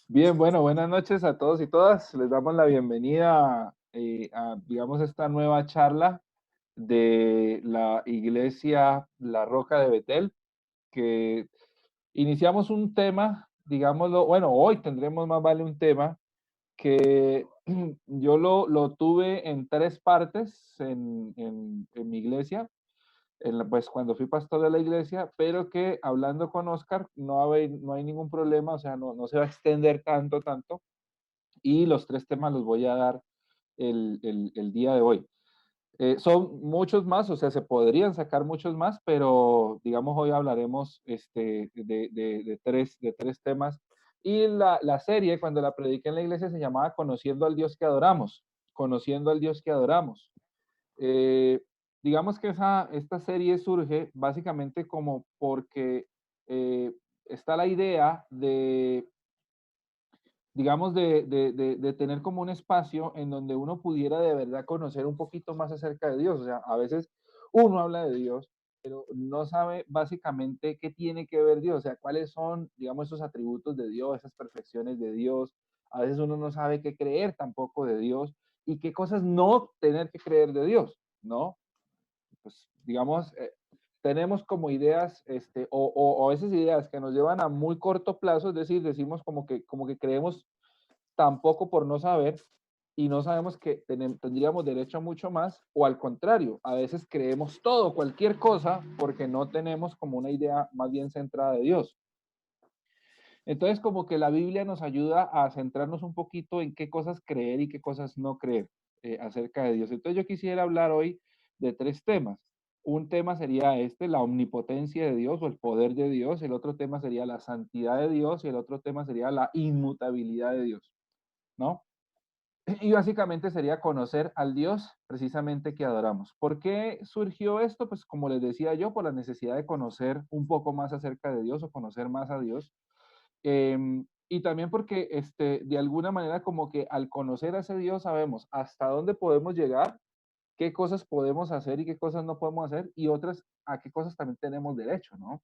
Bien, bueno, buenas noches a todos y todas. Les damos la bienvenida digamos, esta nueva charla de la iglesia La Roca de Betel, que iniciamos un tema, digámoslo, bueno, hoy tendremos más vale un tema que yo lo tuve en tres partes en mi iglesia, pues cuando fui pastor de la iglesia, pero que hablando con Oscar no hay ningún problema, o sea, no se va a extender tanto, y los tres temas los voy a dar el día de hoy. Son muchos más, o sea, se podrían sacar muchos más, pero digamos hoy hablaremos de tres temas. Y la serie, cuando la prediqué en la iglesia, se llamaba Conociendo al Dios que adoramos. Conociendo al Dios que adoramos. Eh, digamos que esta serie surge básicamente como porque está la idea de digamos, de tener como un espacio en donde uno pudiera de verdad conocer un poquito más acerca de Dios. O sea, a veces uno habla de Dios, pero no sabe básicamente qué tiene que ver Dios, o sea, cuáles son, digamos, esos atributos de Dios, esas perfecciones de Dios. A veces uno no sabe qué creer tampoco de Dios y qué cosas no tener que creer de Dios, ¿no? Pues, digamos, tenemos como ideas, o a veces ideas que nos llevan a muy corto plazo, es decir, decimos como que creemos tampoco por no saber y no sabemos que tendríamos derecho a mucho más, o al contrario, a veces creemos todo, cualquier cosa, porque no tenemos como una idea más bien centrada de Dios. Entonces, como que la Biblia nos ayuda a centrarnos un poquito en qué cosas creer y qué cosas no creer acerca de Dios. Entonces, yo quisiera hablar hoy de tres temas. Un tema sería la omnipotencia de Dios o el poder de Dios. El otro tema sería la santidad de Dios y el otro tema sería la inmutabilidad de Dios, ¿no? Y básicamente sería conocer al Dios precisamente que adoramos. ¿Por qué surgió esto? Pues como les decía yo, por la necesidad de conocer un poco más acerca de Dios o conocer más a Dios. Y también porque de alguna manera como que al conocer a ese Dios sabemos hasta dónde podemos llegar, qué cosas podemos hacer y qué cosas no podemos hacer, y otras a qué cosas también tenemos derecho, ¿no?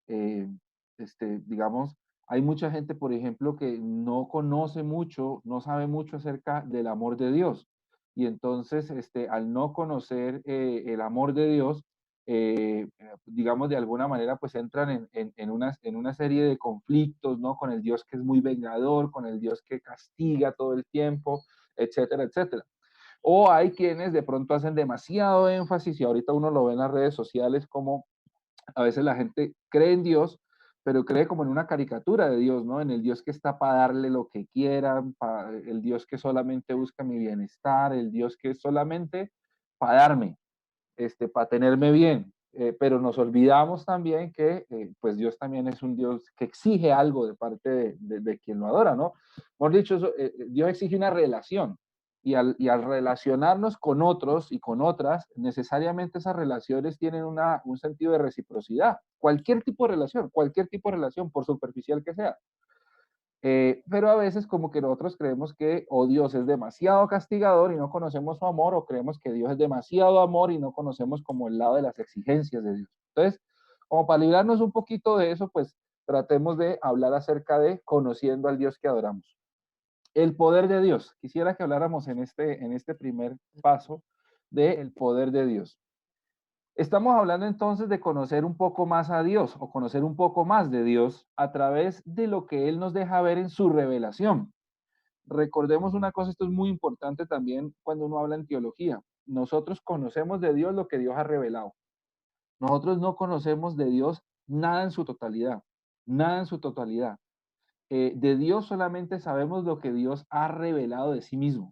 eh, digamos, hay mucha gente, por ejemplo, que no conoce mucho, no sabe mucho acerca del amor de Dios. Y entonces, al no conocer el amor de Dios, digamos, de alguna manera, pues entran en una serie de conflictos, ¿no? Con el Dios que es muy vengador, con el Dios que castiga todo el tiempo, etcétera, etcétera. O hay quienes de pronto hacen demasiado énfasis, y ahorita uno lo ve en las redes sociales, como a veces la gente cree en Dios, pero cree como en una caricatura de Dios, ¿no? En el Dios que está para darle lo que quieran, el Dios que solamente busca mi bienestar, el Dios que es solamente para darme, para tenerme bien. Pero nos olvidamos también que pues Dios también es un Dios que exige algo de parte de quien lo adora, ¿no? Por dicho, Dios exige una relación, y al relacionarnos con otros y con otras, necesariamente esas relaciones tienen un sentido de reciprocidad. Cualquier tipo de relación, por superficial que sea. Pero a veces como que nosotros creemos que o Dios es demasiado castigador y no conocemos su amor, o creemos que Dios es demasiado amor y no conocemos como el lado de las exigencias de Dios. Entonces, como para librarnos un poquito de eso, pues tratemos de hablar acerca de conociendo al Dios que adoramos. El poder de Dios. Quisiera que habláramos en este primer paso del poder de Dios. Estamos hablando entonces de conocer un poco más a Dios o conocer un poco más de Dios a través de lo que Él nos deja ver en su revelación. Recordemos una cosa, esto es muy importante también cuando uno habla en teología. Nosotros conocemos de Dios lo que Dios ha revelado. Nosotros no conocemos de Dios nada en su totalidad, nada en su totalidad. De Dios solamente sabemos lo que Dios ha revelado de sí mismo.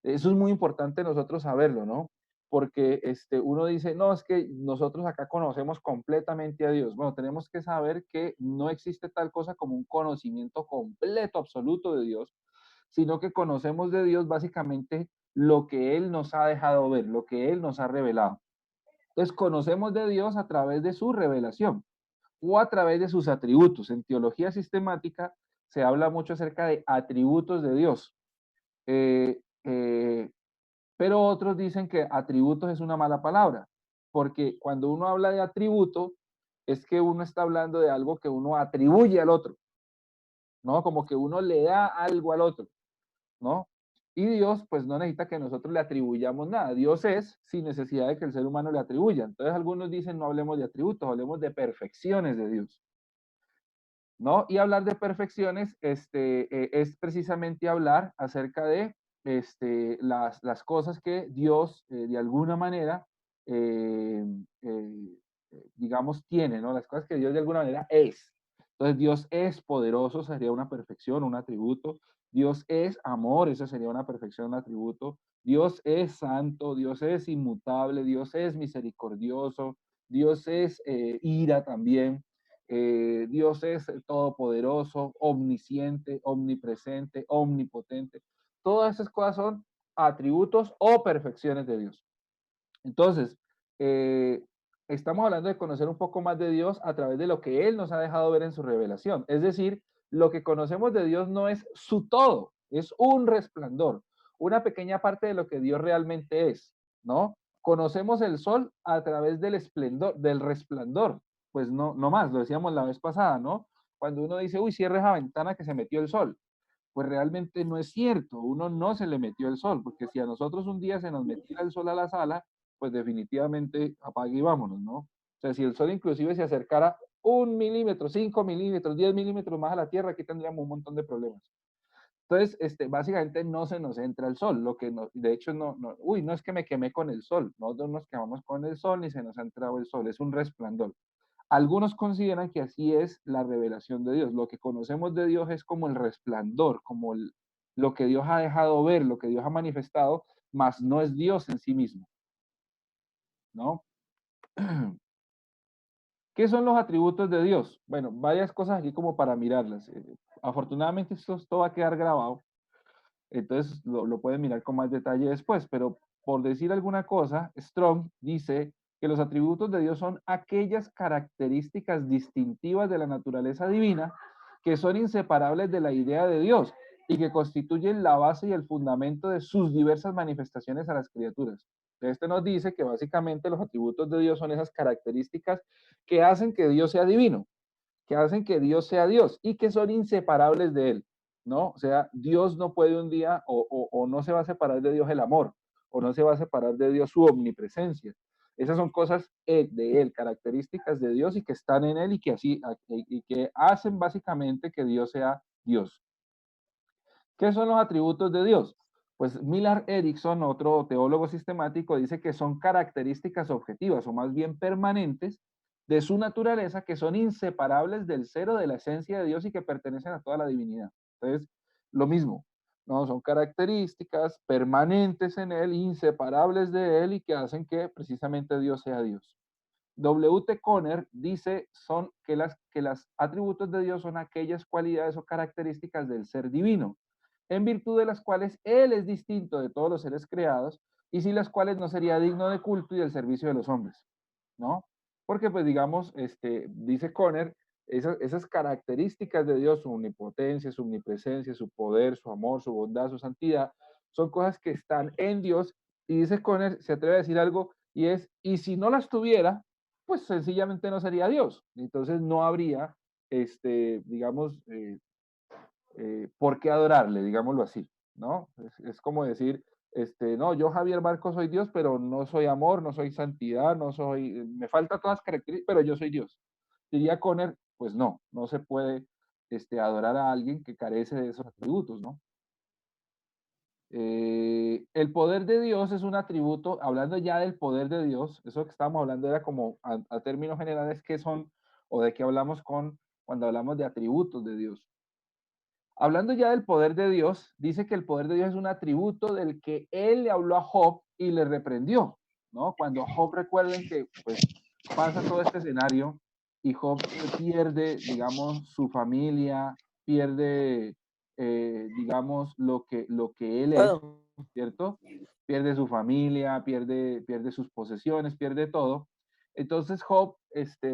Eso es muy importante nosotros saberlo, ¿no? Porque uno dice, no, es que nosotros acá conocemos completamente a Dios. Bueno, tenemos que saber que no existe tal cosa como un conocimiento completo, absoluto de Dios, sino que conocemos de Dios básicamente lo que Él nos ha dejado ver, lo que Él nos ha revelado. Entonces, conocemos de Dios a través de su revelación o a través de sus atributos. En teología sistemática se habla mucho acerca de atributos de Dios. Eh, eh, pero otros dicen que atributos es una mala palabra, porque cuando uno habla de atributo, es que uno está hablando de algo que uno atribuye al otro. ¿no? Como que uno le da algo al otro, ¿no? Y Dios, pues no necesita que nosotros le atribuyamos nada. Dios es sin necesidad de que el ser humano le atribuya. Entonces algunos dicen no hablemos de atributos, hablemos de perfecciones de Dios, ¿no? Y hablar de perfecciones es precisamente hablar acerca de las cosas que Dios de alguna manera, eh, eh, digamos, tiene, ¿no? Las cosas que Dios de alguna manera es. Entonces Dios es poderoso, sería una perfección, un atributo. Dios es amor, eso sería una perfección, un atributo. Dios es santo, Dios es inmutable, Dios es misericordioso, Dios es ira también. Dios es el todopoderoso, omnisciente, omnipresente, omnipotente. Todas esas cosas son atributos o perfecciones de Dios. Entonces, eh, estamos hablando de conocer un poco más de Dios a través de lo que Él nos ha dejado ver en su revelación. Es decir, lo que conocemos de Dios no es su todo, es un resplandor, una pequeña parte de lo que Dios realmente es, ¿no? Conocemos el sol a través del esplendor, del resplandor, pues no, no más, lo decíamos la vez pasada, ¿no? Cuando uno dice, uy, cierra esa ventana que se metió el sol, pues realmente no es cierto, uno no se le metió el sol, porque si a nosotros un día se nos metiera el sol a la sala, pues definitivamente apague y vámonos, ¿no? O sea, si el sol inclusive se acercara 1 milímetro, 5 milímetros, 10 milímetros más a la Tierra, aquí tendríamos un montón de problemas. Entonces, básicamente no se nos entra el sol, lo que no, de hecho uy, no es que me quemé con el sol, no nos quemamos con el sol ni se nos ha entrado el sol, es un resplandor. Algunos consideran que así es la revelación de Dios. Lo que conocemos de Dios es como el resplandor, como lo que Dios ha dejado ver, lo que Dios ha manifestado, mas no es Dios en sí mismo, ¿no? ¿Qué son los atributos de Dios? Bueno, varias cosas aquí como para mirarlas. Afortunadamente esto va a quedar grabado, entonces lo pueden mirar con más detalle después, pero por decir alguna cosa, Strong dice que los atributos de Dios son aquellas características distintivas de la naturaleza divina que son inseparables de la idea de Dios y que constituyen la base y el fundamento de sus diversas manifestaciones a las criaturas. Este nos dice que básicamente los atributos de Dios son esas características que hacen que Dios sea divino, que hacen que Dios sea Dios y que son inseparables de Él, ¿no? O sea, Dios no puede un día o no se va a separar de Dios el amor, o no se va a separar de Dios su omnipresencia. Esas son cosas de Él, características de Dios y que están en Él y que así, y que hacen básicamente que Dios sea Dios. ¿Qué son los atributos de Dios? Pues Millard Erickson, otro teólogo sistemático, dice que son características objetivas o más bien permanentes de su naturaleza que son inseparables del ser o de la esencia de Dios y que pertenecen a toda la divinidad. Entonces, lo mismo, ¿no? Son características permanentes en Él, inseparables de Él y que hacen que precisamente Dios sea Dios. W. T. Conner dice que los atributos de Dios son aquellas cualidades o características del ser divino, en virtud de las cuales Él es distinto de todos los seres creados y sin las cuales no sería digno de culto y del servicio de los hombres, ¿no? Porque, pues, digamos, dice Conner, esas características de Dios, su omnipotencia, su omnipresencia, su poder, su amor, su bondad, su santidad, son cosas que están en Dios y dice Conner, se atreve a decir algo y es, y si no las tuviera, pues sencillamente no sería Dios. Entonces no habría, digamos, por qué adorarle, digámoslo así, ¿no? Es como decir, no, yo Javier Barco soy Dios, pero no soy amor, no soy santidad, no soy, me faltan todas las características, pero yo soy Dios. Diría Conner, pues no, no se puede adorar a alguien que carece de esos atributos, ¿no? El poder de Dios es un atributo, hablando ya del poder de Dios, eso que estábamos hablando era como a términos generales, ¿qué son o de qué hablamos cuando hablamos de atributos de Dios? Hablando ya del poder de Dios, dice que el poder de Dios es un atributo del que él le habló a Job y le reprendió, ¿no? Cuando Job, recuerden que pues pasa todo este escenario y Job pierde, digamos, su familia, pierde, digamos, lo que él es, Todo. ¿cierto? Pierde su familia, pierde sus posesiones, pierde todo. Entonces Job,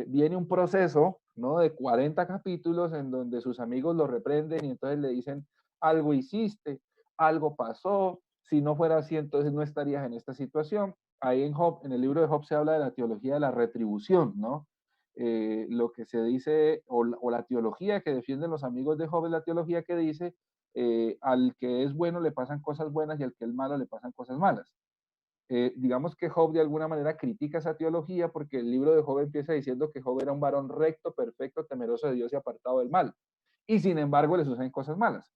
viene un proceso, ¿no? De 40 capítulos en donde sus amigos lo reprenden y entonces le dicen, algo hiciste, algo pasó, si no fuera así, entonces no estarías en esta situación. Ahí en Job, en el libro de Job se habla de la teología de la retribución, ¿no? lo que se dice, o la teología que defienden los amigos de Job es la teología que dice, al que es bueno le pasan cosas buenas y al que es malo le pasan cosas malas. Digamos que Job de alguna manera critica esa teología porque el libro de Job empieza diciendo que Job era un varón recto, perfecto, temeroso de Dios y apartado del mal. Y sin embargo le suceden cosas malas.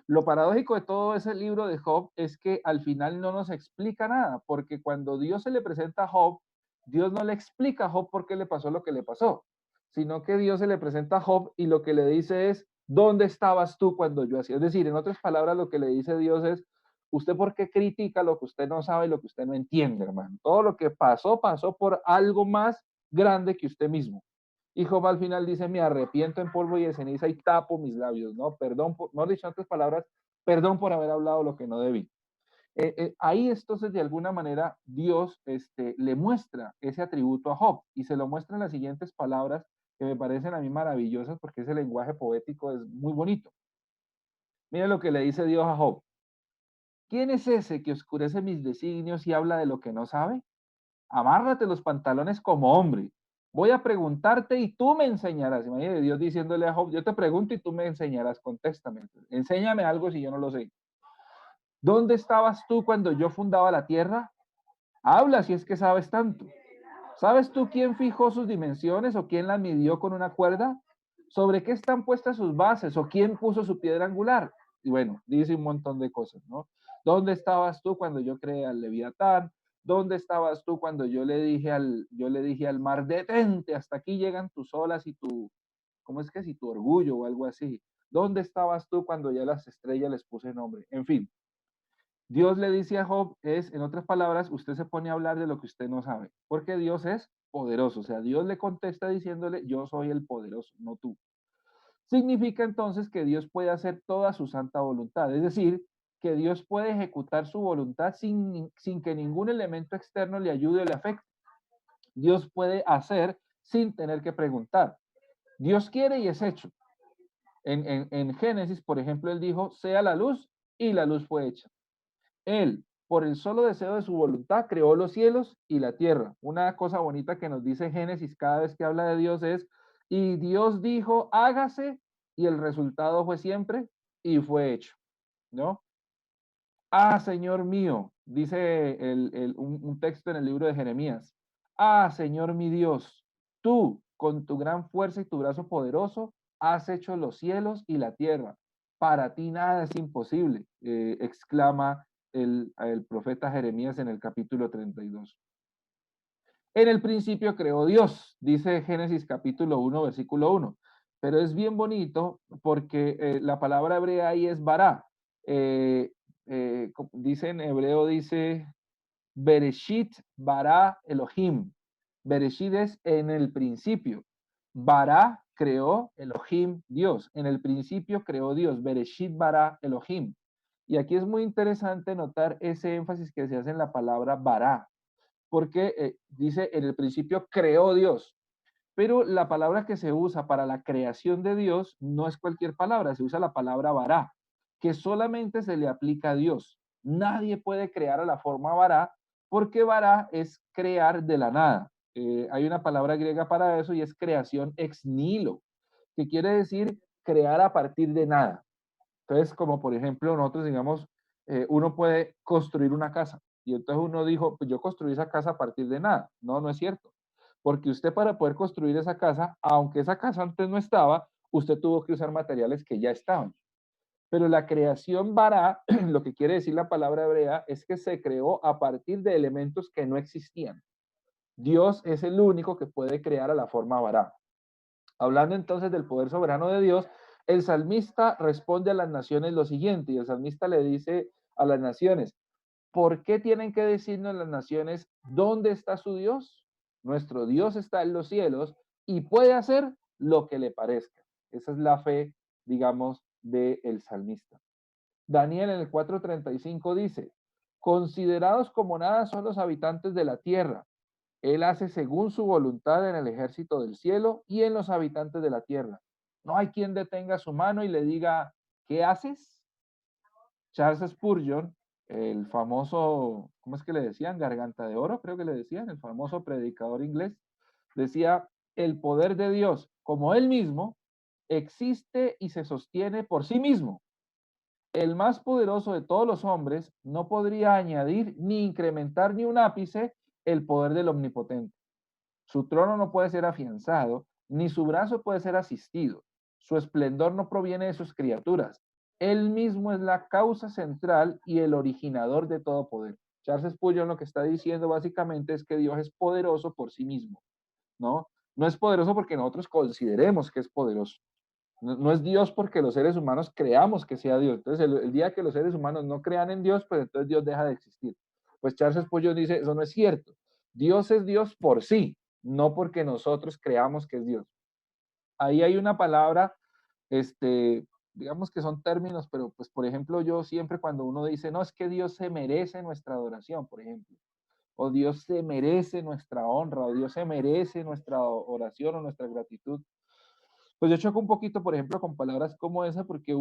Lo paradójico de todo ese libro de Job es que al final no nos explica nada, porque cuando Dios se le presenta a Job, Dios no le explica a Job por qué le pasó lo que le pasó, sino que Dios se le presenta a Job y lo que le dice es, ¿dónde estabas tú cuando yo hacía? Es decir, en otras palabras, lo que le dice Dios es, ¿usted por qué critica lo que usted no sabe y lo que usted no entiende, hermano? Todo lo que pasó, pasó por algo más grande que usted mismo. Y Job al final dice, me arrepiento en polvo y de ceniza y tapo mis labios, ¿no? Perdón, no he dicho otras palabras, perdón por haber hablado lo que no debí. Ahí entonces de alguna manera Dios le muestra ese atributo a Job y se lo muestra en las siguientes palabras que me parecen a mí maravillosas porque ese lenguaje poético es muy bonito. Mira lo que le dice Dios a Job. ¿Quién es ese que oscurece mis designios y habla de lo que no sabe? Amárrate los pantalones como hombre. Voy a preguntarte y tú me enseñarás. Imagínate Dios diciéndole a Job, yo te pregunto y tú me enseñarás, contéstame. Enséñame algo si yo no lo sé. ¿Dónde estabas tú cuando yo fundaba la tierra? Habla si es que sabes tanto. ¿Sabes tú quién fijó sus dimensiones o quién las midió con una cuerda? ¿Sobre qué están puestas sus bases o quién puso su piedra angular? Y bueno, dice un montón de cosas, ¿no? ¿Dónde estabas tú cuando yo creé al Leviatán? ¿Dónde estabas tú cuando yo le dije al mar, detente, hasta aquí llegan tus olas y tu, ¿cómo es que si tu orgullo o algo así? ¿Dónde estabas tú cuando ya las estrellas les puse nombre? En fin, Dios le dice a Job, en otras palabras, usted se pone a hablar de lo que usted no sabe, porque Dios es poderoso, o sea, Dios le contesta diciéndole, yo soy el poderoso, no tú. Significa entonces que Dios puede hacer toda su santa voluntad, es decir, que Dios puede ejecutar su voluntad sin que ningún elemento externo le ayude o le afecte. Dios puede hacer sin tener que preguntar. Dios quiere y es hecho. En Génesis, por ejemplo, él dijo, sea la luz y la luz fue hecha. Él, por el solo deseo de su voluntad, creó los cielos y la tierra. Una cosa bonita que nos dice Génesis cada vez que habla de Dios es, y Dios dijo, hágase, y el resultado fue siempre, y fue hecho, ¿no? Ah, Señor mío, dice un texto en el libro de Jeremías. Ah, Señor mi Dios, tú, con tu gran fuerza y tu brazo poderoso, has hecho los cielos y la tierra. Para ti nada es imposible, exclama el profeta Jeremías en el capítulo 32. En el principio creó Dios, dice Génesis capítulo 1, versículo 1. Pero es bien bonito porque la palabra hebrea ahí es bará. Eh, dice en hebreo, dice Bereshit bara Elohim. Bereshit es en el principio. Bara creó Elohim, Dios. En el principio creó Dios. Bereshit bara Elohim. Y aquí es muy interesante notar ese énfasis que se hace en la palabra bara porque dice en el principio creó Dios, pero la palabra que se usa para la creación de Dios no es cualquier palabra, se usa la palabra vará, que solamente se le aplica a Dios. Nadie puede crear a la forma vará, porque vará es crear de la nada. Hay una palabra griega para eso y es creación ex nihilo, que quiere decir crear a partir de nada. Entonces, como por ejemplo, nosotros digamos, uno puede construir una casa. Y entonces uno dijo, pues yo construí esa casa a partir de nada. No, no es cierto. Porque usted para poder construir esa casa, aunque esa casa antes no estaba, usted tuvo que usar materiales que ya estaban. Pero la creación vará, lo que quiere decir la palabra hebrea, es que se creó a partir de elementos que no existían. Dios es el único que puede crear a la forma vará. Hablando entonces del poder soberano de Dios, el salmista responde a las naciones lo siguiente, y el salmista le dice a las naciones, ¿por qué tienen que decirnos las naciones dónde está su Dios? Nuestro Dios está en los cielos y puede hacer lo que le parezca. Esa es la fe, digamos, del salmista. Daniel en el 4:35 dice, considerados como nada son los habitantes de la tierra, él hace según su voluntad en el ejército del cielo y en los habitantes de la tierra. No hay quien detenga su mano y le diga, ¿qué haces? Charles Spurgeon, el famoso, ¿cómo es que le decían? Garganta de oro, creo que le decían, el famoso predicador inglés, decía, el poder de Dios como Él mismo existe y se sostiene por sí mismo. El más poderoso de todos los hombres no podría añadir ni incrementar ni un ápice el poder del omnipotente. Su trono no puede ser afianzado, ni su brazo puede ser asistido. Su esplendor no proviene de sus criaturas. Él mismo es la causa central y el originador de todo poder. Charles Spurgeon lo que está diciendo básicamente es que Dios es poderoso por sí mismo, ¿no? No es poderoso porque nosotros consideremos que es poderoso. No es Dios porque los seres humanos creamos que sea Dios. Entonces, el día que los seres humanos no crean en Dios, pues entonces Dios deja de existir. Pues Charles Spurgeon dice, eso no es cierto. Dios es Dios por sí, no porque nosotros creamos que es Dios. Ahí hay una palabra, digamos que son términos, pero pues por ejemplo yo siempre cuando uno dice, no, es que Dios se merece nuestra adoración, por ejemplo, o Dios se merece nuestra honra, o Dios se merece nuestra oración o nuestra gratitud. Pues yo choco un poquito, por ejemplo, con palabras como esa, porque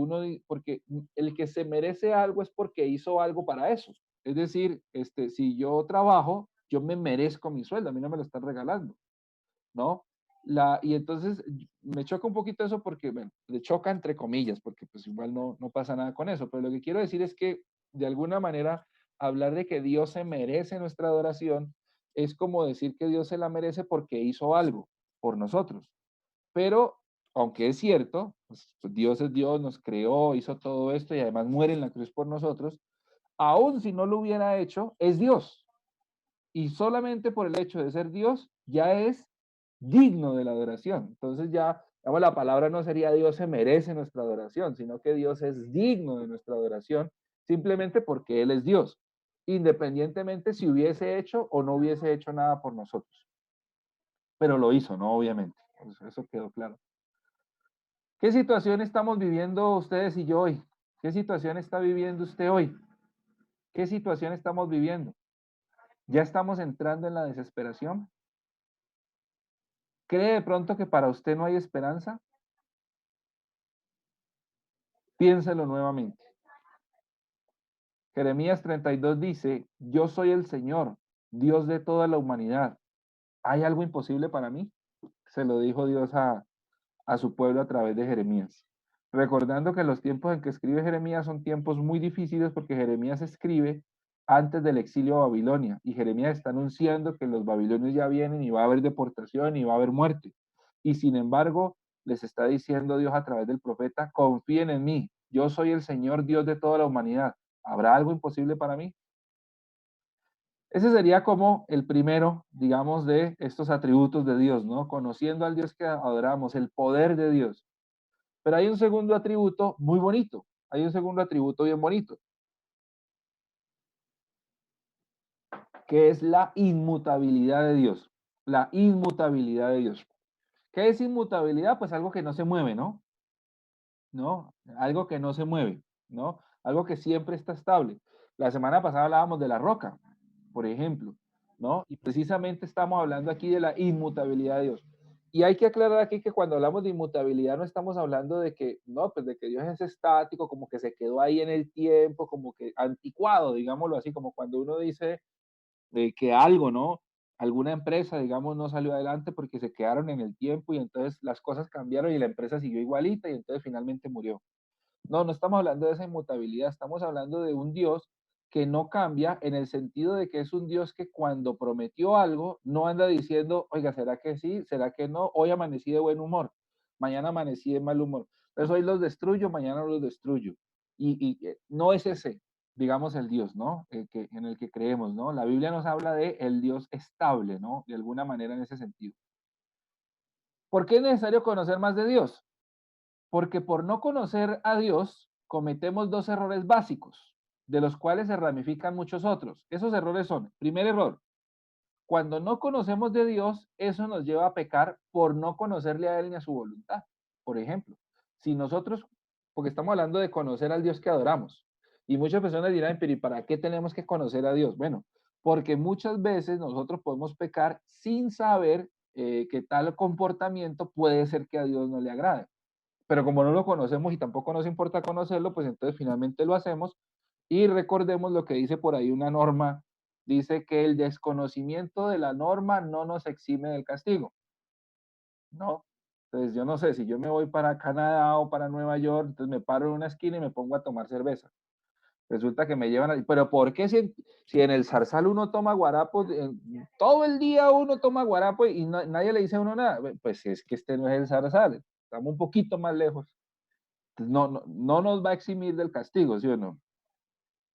porque el que se merece algo es porque hizo algo para eso. Es decir, si yo trabajo, yo me merezco mi sueldo, a mí no me lo están regalando, ¿no? Y entonces me choca un poquito eso porque, bueno, le choca entre comillas, porque pues igual no pasa nada con eso, pero lo que quiero decir es que de alguna manera hablar de que Dios se merece nuestra adoración es como decir que Dios se la merece porque hizo algo por nosotros. Pero, aunque es cierto, pues Dios es Dios, nos creó, hizo todo esto y además muere en la cruz por nosotros, aún si no lo hubiera hecho, es Dios. Y solamente por el hecho de ser Dios, ya es digno de la adoración. Entonces ya, digamos, la palabra no sería Dios se merece nuestra adoración, sino que Dios es digno de nuestra adoración, simplemente porque Él es Dios, independientemente si hubiese hecho o no hubiese hecho nada por nosotros. Pero lo hizo, ¿no? Obviamente. Eso quedó claro. ¿Qué situación estamos viviendo ustedes y yo hoy? ¿Qué situación está viviendo usted hoy? ¿Qué situación estamos viviendo? ¿Ya estamos entrando en la desesperación? ¿Cree de pronto que para usted no hay esperanza? Piénselo nuevamente. Jeremías 32 dice, yo soy el Señor, Dios de toda la humanidad. ¿Hay algo imposible para mí? Se lo dijo Dios a su pueblo a través de Jeremías. Recordando que los tiempos en que escribe Jeremías son tiempos muy difíciles porque Jeremías escribe antes del exilio a Babilonia y Jeremías está anunciando que los babilonios ya vienen y va a haber deportación y va a haber muerte. Y sin embargo, les está diciendo Dios a través del profeta, confíen en mí, yo soy el Señor Dios de toda la humanidad. ¿Habrá algo imposible para mí? Ese sería como el primero, digamos, de estos atributos de Dios, ¿no? Conociendo al Dios que adoramos, el poder de Dios. Pero hay un segundo atributo muy bonito, hay un segundo atributo bien bonito, que es la inmutabilidad de Dios. La inmutabilidad de Dios. ¿Qué es inmutabilidad? Pues algo que no se mueve, ¿no? ¿No? Algo que no se mueve, ¿no? Algo que siempre está estable. La semana pasada hablábamos de la roca, por ejemplo, ¿no? Y precisamente estamos hablando aquí de la inmutabilidad de Dios. Y hay que aclarar aquí que cuando hablamos de inmutabilidad no estamos hablando de que, no, pues de que Dios es estático, como que se quedó ahí en el tiempo, como que anticuado, digámoslo así, como cuando uno dice que algo, ¿no? Alguna empresa, digamos, no salió adelante porque se quedaron en el tiempo y entonces las cosas cambiaron y la empresa siguió igualita y entonces finalmente murió. No estamos hablando de esa inmutabilidad, estamos hablando de un Dios que no cambia en el sentido de que es un Dios que cuando prometió algo no anda diciendo, oiga, ¿será que sí? ¿Será que no? Hoy amanecí de buen humor, mañana amanecí de mal humor. Entonces hoy los destruyo, mañana los destruyo. No es ese, digamos, el Dios, ¿no? En el que creemos, ¿no? La Biblia nos habla de el Dios estable, ¿no? De alguna manera en ese sentido. ¿Por qué es necesario conocer más de Dios? Porque por no conocer a Dios cometemos dos errores básicos, de los cuales se ramifican muchos otros. Esos errores son, primer error, cuando no conocemos de Dios, eso nos lleva a pecar por no conocerle a Él ni a su voluntad. Por ejemplo, si nosotros, porque estamos hablando de conocer al Dios que adoramos, y muchas personas dirán, pero ¿y para qué tenemos que conocer a Dios? Bueno, porque muchas veces nosotros podemos pecar sin saber que tal comportamiento puede ser que a Dios no le agrade. Pero como no lo conocemos y tampoco nos importa conocerlo, pues entonces finalmente lo hacemos y recordemos lo que dice por ahí una norma, dice que el desconocimiento de la norma no nos exime del castigo. ¿no? Entonces, yo no sé, si yo me voy para Canadá o para Nueva York, entonces me paro en una esquina y me pongo a tomar cerveza. Resulta que me llevan a... Pero ¿por qué si en el Zarzal uno toma guarapo, todo el día uno toma guarapo y nadie le dice a uno nada? Pues es que este no es el Zarzal, estamos un poquito más lejos. Entonces, no nos va a eximir del castigo, ¿sí o no?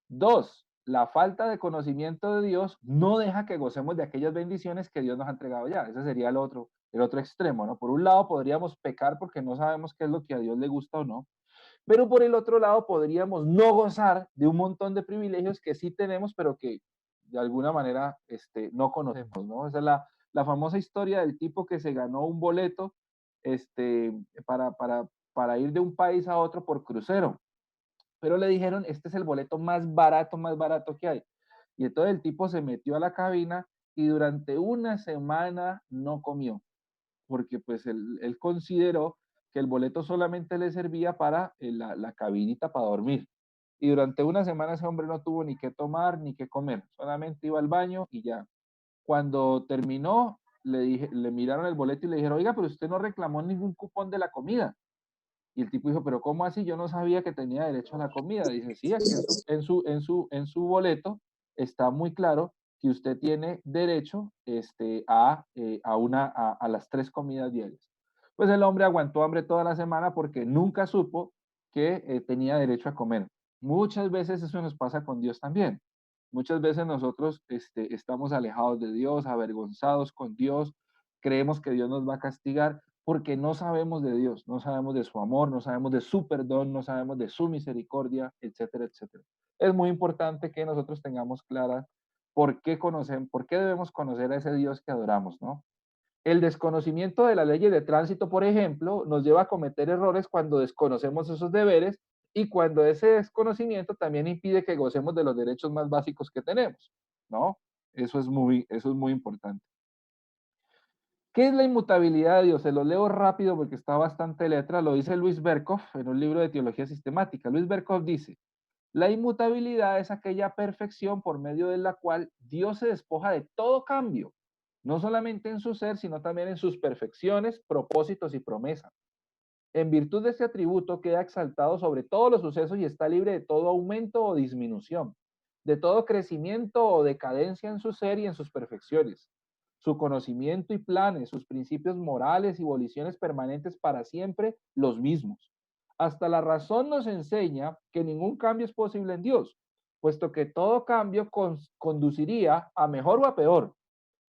Dos, la falta de conocimiento de Dios no deja que gocemos de aquellas bendiciones que Dios nos ha entregado ya. Ese sería el otro extremo, ¿no? Por un lado podríamos pecar porque no sabemos qué es lo que a Dios le gusta o no, pero por el otro lado podríamos no gozar de un montón de privilegios que sí tenemos, pero que de alguna manera no conocemos, ¿no? Esa es la famosa historia del tipo que se ganó un boleto este, para, para, para ir de un país a otro por crucero, pero le dijeron, este es el boleto más barato que hay. Y entonces el tipo se metió a la cabina y durante una semana no comió, porque pues él consideró que el boleto solamente le servía para la cabinita para dormir. Y durante una semana ese hombre no tuvo ni qué tomar ni qué comer, solamente iba al baño y ya. Cuando terminó, le miraron el boleto y le dijeron, oiga, pero usted no reclamó ningún cupón de la comida. Y el tipo dijo, pero ¿cómo así? Yo no sabía que tenía derecho a la comida. Dice, sí, aquí en su boleto está muy claro que usted tiene derecho a las 3 comidas diarias. Pues el hombre aguantó hambre toda la semana porque nunca supo que tenía derecho a comer. Muchas veces eso nos pasa con Dios también. Muchas veces nosotros estamos alejados de Dios, avergonzados con Dios, creemos que Dios nos va a castigar porque no sabemos de Dios, no sabemos de su amor, no sabemos de su perdón, no sabemos de su misericordia, etcétera, etcétera. Es muy importante que nosotros tengamos clara por qué debemos conocer a ese Dios que adoramos, ¿no? El desconocimiento de las leyes de tránsito, por ejemplo, nos lleva a cometer errores cuando desconocemos esos deberes y cuando ese desconocimiento también impide que gocemos de los derechos más básicos que tenemos, ¿no? Eso es muy importante. ¿Qué es la inmutabilidad de Dios? Se lo leo rápido porque está bastante letra. Lo dice Luis Berkhoff en un libro de teología sistemática. Luis Berkhoff dice, la inmutabilidad es aquella perfección por medio de la cual Dios se despoja de todo cambio, no solamente en su ser, sino también en sus perfecciones, propósitos y promesas. En virtud de este atributo queda exaltado sobre todos los sucesos y está libre de todo aumento o disminución, de todo crecimiento o decadencia en su ser y en sus perfecciones. Su conocimiento y planes, sus principios morales y voliciones permanentes para siempre los mismos. Hasta la razón nos enseña que ningún cambio es posible en Dios, puesto que todo cambio conduciría a mejor o a peor.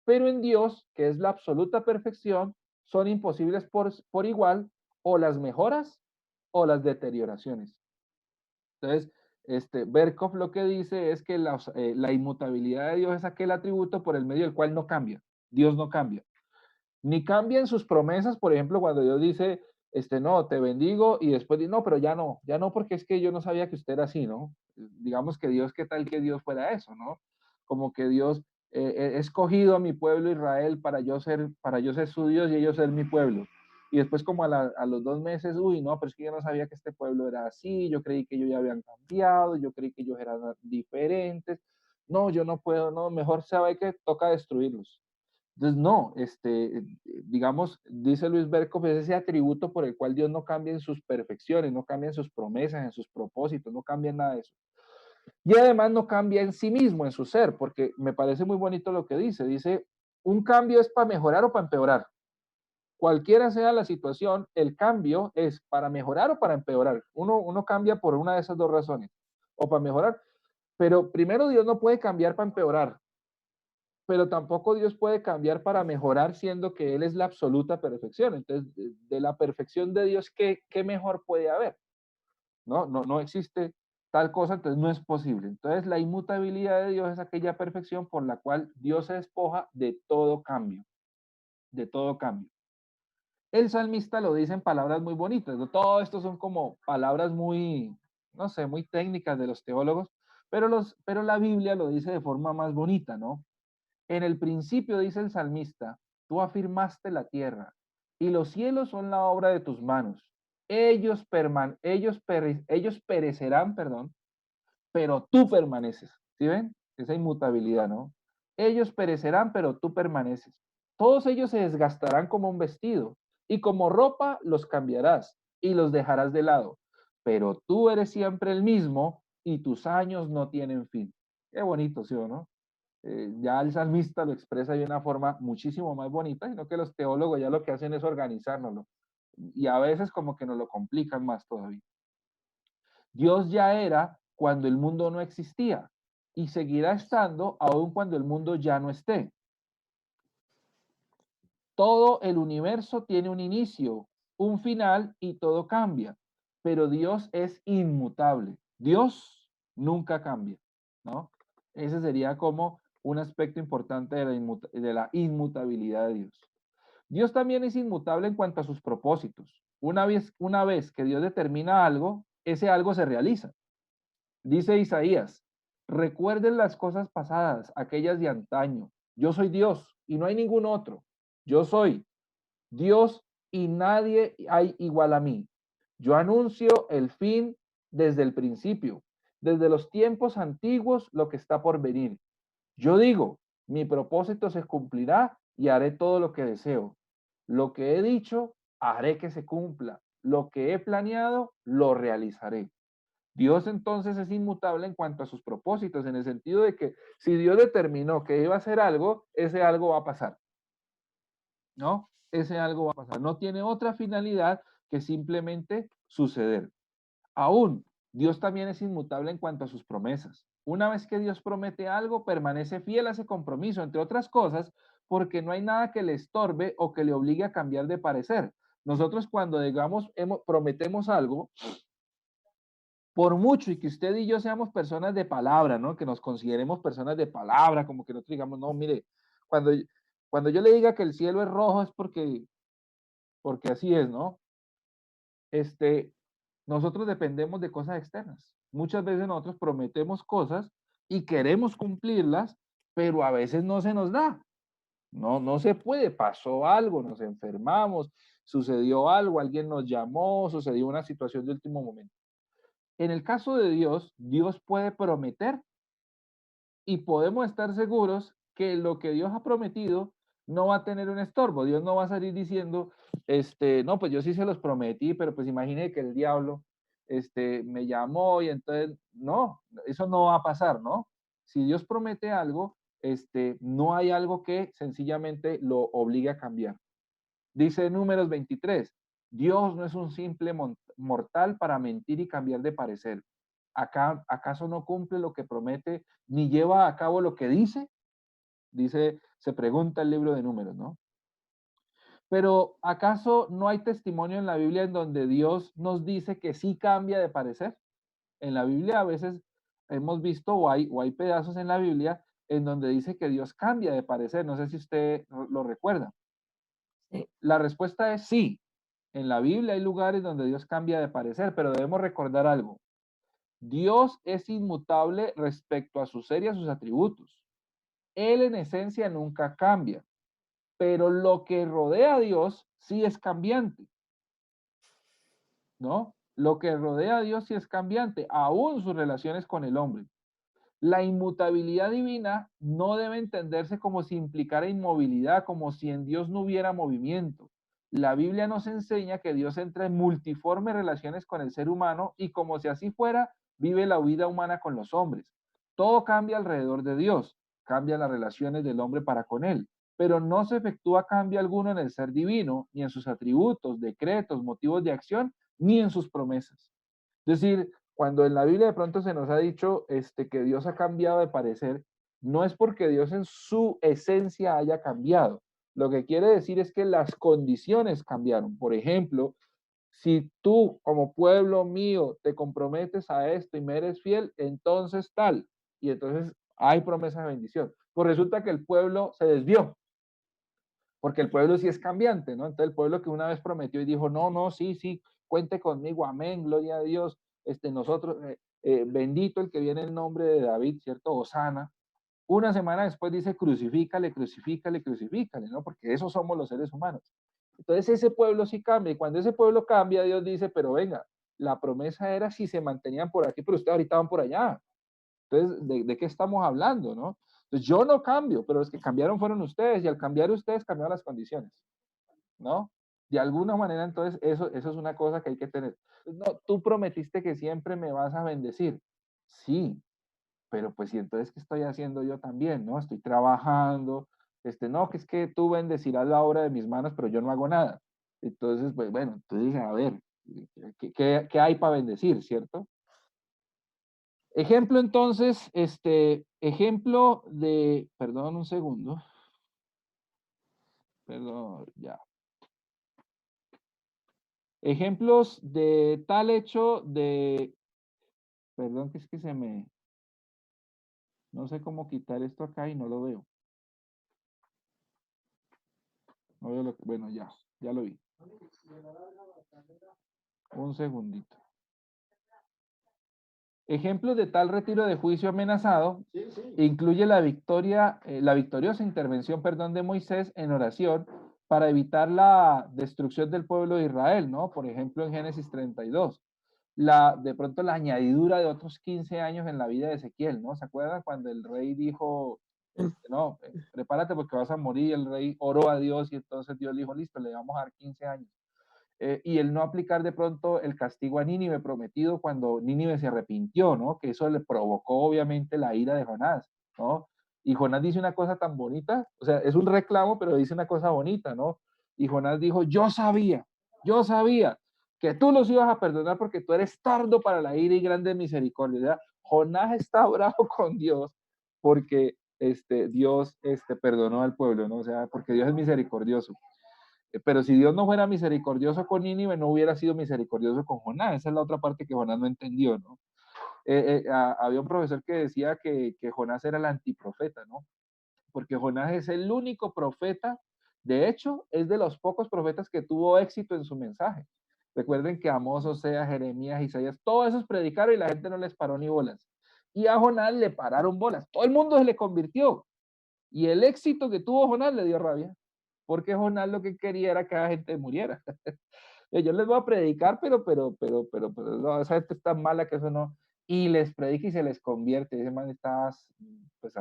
Pero en Dios, que es la absoluta perfección, son imposibles por igual o las mejoras o las deterioraciones. Entonces, Berkhoff lo que dice es que la inmutabilidad de Dios es aquel atributo por el medio del cual no cambia. Dios no cambia. Ni cambia en sus promesas, por ejemplo, cuando Dios dice, no, te bendigo, y después dice, no, pero ya no, porque es que yo no sabía que usted era así, ¿no? Digamos que Dios, ¿qué tal que Dios fuera eso, ¿no? Como que Dios he escogido a mi pueblo Israel para yo ser su Dios y ellos ser mi pueblo. Y después como a los 2 meses, uy, no, pero es que yo no sabía que este pueblo era así, yo creí que ellos ya habían cambiado, yo creí que ellos eran diferentes. No, yo no puedo, no, mejor sabe que toca destruirlos. Entonces, no, digamos, dice Luis Berkhoff, es ese atributo por el cual Dios no cambia en sus perfecciones, no cambia en sus promesas, en sus propósitos, no cambia en nada de eso. Y además no cambia en sí mismo, en su ser, porque me parece muy bonito lo que dice, un cambio es para mejorar o para empeorar. Cualquiera sea la situación, el cambio es para mejorar o para empeorar. Uno cambia por una de esas dos razones, o para mejorar, pero primero Dios no puede cambiar para empeorar, pero tampoco Dios puede cambiar para mejorar, siendo que Él es la absoluta perfección. Entonces, de la perfección de Dios, ¿qué mejor puede haber? No existe tal cosa, entonces no es posible. Entonces, la inmutabilidad de Dios es aquella perfección por la cual Dios se despoja de todo cambio, de todo cambio. El salmista lo dice en palabras muy bonitas, ¿no? Todo esto son como palabras muy, no sé, muy técnicas de los teólogos, pero la Biblia lo dice de forma más bonita, ¿no? En el principio, dice el salmista, tú afirmaste la tierra y los cielos son la obra de tus manos. Ellos perecerán, perdón, pero tú permaneces. ¿Sí ven? Esa inmutabilidad, ¿no? Ellos perecerán, pero tú permaneces. Todos ellos se desgastarán como un vestido y como ropa los cambiarás y los dejarás de lado, pero tú eres siempre el mismo y tus años no tienen fin. Qué bonito, ¿sí o no? Ya el salmista lo expresa de una forma muchísimo más bonita, sino que los teólogos ya lo que hacen es organizárnoslo y a veces como que nos lo complican más todavía. Dios ya era cuando el mundo no existía y seguirá estando aun cuando el mundo ya no esté. Todo el universo tiene un inicio, un final y todo cambia, pero Dios es inmutable. Dios nunca cambia, ¿no? Ese sería como un aspecto importante de la inmutabilidad de Dios. Dios también es inmutable en cuanto a sus propósitos. Una vez que Dios determina algo, ese algo se realiza. Dice Isaías, recuerden las cosas pasadas, aquellas de antaño. Yo soy Dios y no hay ningún otro. Yo soy Dios y nadie hay igual a mí. Yo anuncio el fin desde el principio, desde los tiempos antiguos, lo que está por venir. Yo digo, mi propósito se cumplirá y haré todo lo que deseo. Lo que he dicho, haré que se cumpla. Lo que he planeado, lo realizaré. Dios entonces es inmutable en cuanto a sus propósitos, en el sentido de que si Dios determinó que iba a hacer algo, ese algo va a pasar, ¿no? Ese algo va a pasar. No tiene otra finalidad que simplemente suceder. Aún, Dios también es inmutable en cuanto a sus promesas. Una vez que Dios promete algo, permanece fiel a ese compromiso, entre otras cosas, porque no hay nada que le estorbe o que le obligue a cambiar de parecer. Nosotros cuando, digamos, prometemos algo, por mucho y que usted y yo seamos personas de palabra, ¿no? Que nos consideremos personas de palabra, como que nosotros digamos, no, mire, cuando, cuando yo le diga que el cielo es rojo es porque así es, ¿no? Este, nosotros dependemos de cosas externas. Muchas veces nosotros prometemos cosas y queremos cumplirlas, pero a veces no se nos da. No, no se puede. Pasó algo, nos enfermamos, sucedió algo, alguien nos llamó, sucedió una situación de último momento. En el caso de Dios, Dios puede prometer y podemos estar seguros que lo que Dios ha prometido no va a tener un estorbo. Dios no va a salir diciendo, no, pues yo sí se los prometí, pero pues imagine que el diablo, me llamó y entonces, no, eso no va a pasar, ¿no? Si Dios promete algo, no hay algo que sencillamente lo obligue a cambiar. Dice Números 23, Dios no es un simple mortal para mentir y cambiar de parecer. ¿Acaso no cumple lo que promete ni lleva a cabo lo que dice? Dice, se pregunta el libro de Números, ¿no? Pero ¿acaso no hay testimonio en la Biblia en donde Dios nos dice que sí cambia de parecer? En la Biblia a veces hemos visto o hay pedazos en la Biblia en donde dice que Dios cambia de parecer. No sé si usted lo recuerda. La respuesta es sí. En la Biblia hay lugares donde Dios cambia de parecer, pero debemos recordar algo. Dios es inmutable respecto a su ser y a sus atributos. Él en esencia nunca cambia, pero lo que rodea a Dios sí es cambiante, ¿no? Lo que rodea a Dios sí es cambiante, aún sus relaciones con el hombre. La inmutabilidad divina no debe entenderse como si implicara inmovilidad, como si en Dios no hubiera movimiento. La Biblia nos enseña que Dios entra en multiformes relaciones con el ser humano y como si así fuera, vive la vida humana con los hombres. Todo cambia alrededor de Dios, cambia las relaciones del hombre para con él, pero no se efectúa cambio alguno en el ser divino, ni en sus atributos, decretos, motivos de acción, ni en sus promesas. Es decir, cuando en la Biblia de pronto se nos ha dicho que Dios ha cambiado de parecer, no es porque Dios en su esencia haya cambiado. Lo que quiere decir es que las condiciones cambiaron. Por ejemplo, si tú como pueblo mío te comprometes a esto y me eres fiel, entonces tal. Y entonces hay promesa de bendición. Pues resulta que el pueblo se desvió, porque el pueblo sí es cambiante, ¿no? Entonces el pueblo que una vez prometió y dijo, no, no, sí, sí, cuente conmigo, amén, gloria a Dios, nosotros, bendito el que viene en nombre de David, ¿cierto? Osana. Una semana después dice, crucifícale, crucifícale, crucifícale, ¿no? Porque esos somos los seres humanos. Entonces ese pueblo sí cambia, y cuando ese pueblo cambia, Dios dice, pero venga, la promesa era si se mantenían por aquí, pero ustedes ahorita van por allá. Entonces, ¿de qué estamos hablando, no? Entonces, yo no cambio, pero los que cambiaron fueron ustedes, y al cambiar ustedes cambiaron las condiciones, ¿no? De alguna manera, entonces, eso es una cosa que hay que tener. No, tú prometiste que siempre me vas a bendecir. Sí, pero pues, ¿y entonces qué estoy haciendo yo también, no? Estoy trabajando, no, que es que tú bendecirás la obra de mis manos, pero yo no hago nada. Entonces, pues bueno, entonces dije, a ver, ¿qué hay para bendecir, cierto? Ejemplo entonces, ejemplo de, perdón un segundo, perdón, ya. Ejemplos de tal hecho de, perdón que es que no sé cómo quitar esto acá y no lo veo. No veo bueno, ya lo vi. Un segundito. Ejemplos de tal retiro de juicio amenazado incluye la victoriosa intervención, perdón, de Moisés en oración para evitar la destrucción del pueblo de Israel, ¿no? Por ejemplo, en Génesis 32. De pronto la añadidura de otros 15 años en la vida de Ezequiel, ¿no? ¿Se acuerdan cuando el rey dijo, no, prepárate porque vas a morir? El rey oró a Dios y entonces Dios le dijo, listo, le vamos a dar 15 años. Y el no aplicar de pronto el castigo a Nínive prometido cuando Nínive se arrepintió, ¿no? Que eso le provocó obviamente la ira de Jonás, ¿no? Y Jonás dice una cosa tan bonita, o sea, es un reclamo, pero dice una cosa bonita, ¿no? Y Jonás dijo, yo sabía que tú los ibas a perdonar porque tú eres tardo para la ira y grande misericordia. ¿Ya? Jonás está bravo con Dios porque Dios perdonó al pueblo, ¿no? O sea, porque Dios es misericordioso. Pero si Dios no fuera misericordioso con Nínive, no hubiera sido misericordioso con Jonás. Esa es la otra parte que Jonás no entendió, ¿no? Había un profesor que decía que Jonás era el antiprofeta, ¿no? Porque Jonás es el único profeta, de hecho, es de los pocos profetas que tuvo éxito en su mensaje. Recuerden que Amós, Oseas, Jeremías, Isaías, todos esos predicaron y la gente no les paró ni bolas. Y a Jonás le pararon bolas. Todo el mundo se le convirtió. Y el éxito que tuvo Jonás le dio rabia, porque Jonás lo que quería era que la gente muriera. Yo les voy a predicar, pero no, esa gente es tan mala que eso no. Y les predica y se les convierte. Ese man está, pues,